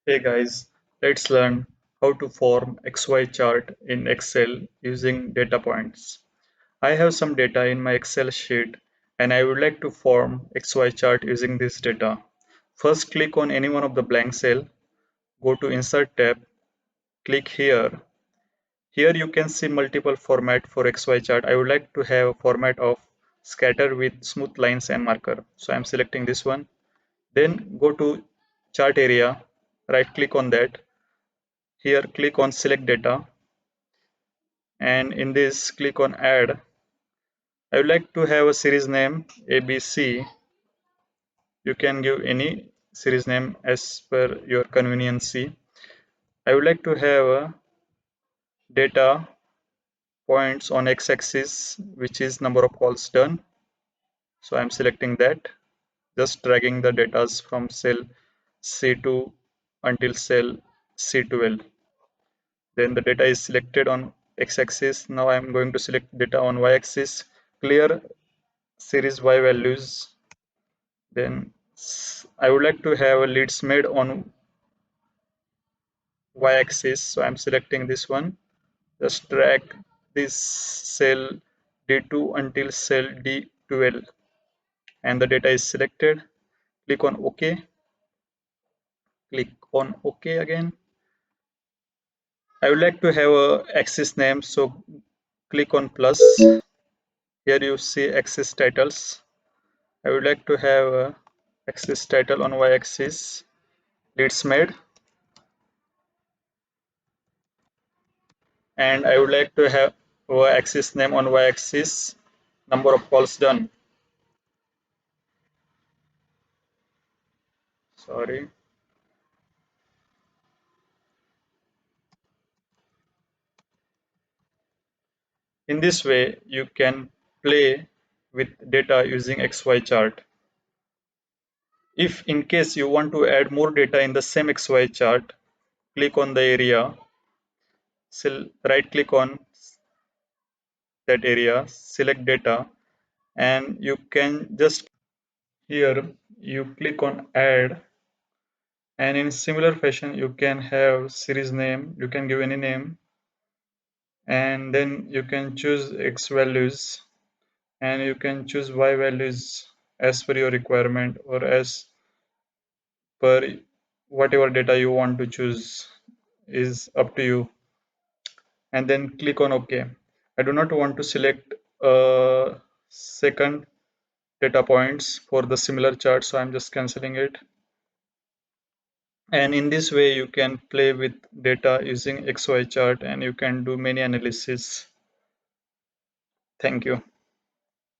Hey guys, let's learn how to form XY chart in Excel using data points. I have some data in my Excel sheet and I would like to form XY chart using this data. First, click on any one of the blank cell, go to Insert tab, click here. Here you can see multiple format for XY chart. I would like to have a format of scatter with smooth lines and marker. So I'm selecting this one. Then go to chart area, right click on that. Here click on select data and in this click on add. I would like to have a series name ABC. You can give any series name as per your convenience. I would like to have a data points on x-axis which is number of calls done. So I'm selecting that, just dragging the data from cell C2 until cell C12. Then the data is selected on x-axis. Now I'm going to select data on y-axis, clear series y values. Then I would like to have a leads made on y-axis. So I'm selecting this one. Just drag this cell D2 until cell D12 and the data is selected. Click on OK. Click on OK again. I would like to have a axis name. So click on plus. Here you see axis titles. I would like to have a axis title on y-axis leads made, and I would like to have y-axis name on y-axis number of calls done. Sorry. In this way, you can play with data using XY chart. If in case you want to add more data in the same XY chart, click on the area, right click on that area, select data, and you can just here you click on add, and in similar fashion you can have series name, you can give any name, and then you can choose x values and you can choose y values as per your requirement or as per whatever data you want to choose is up to you, and then click on OK. I do not want to select second data points for the similar chart, so I'm just canceling it. And in this way you can play with data using XY chart and you can do many analysis. Thank you.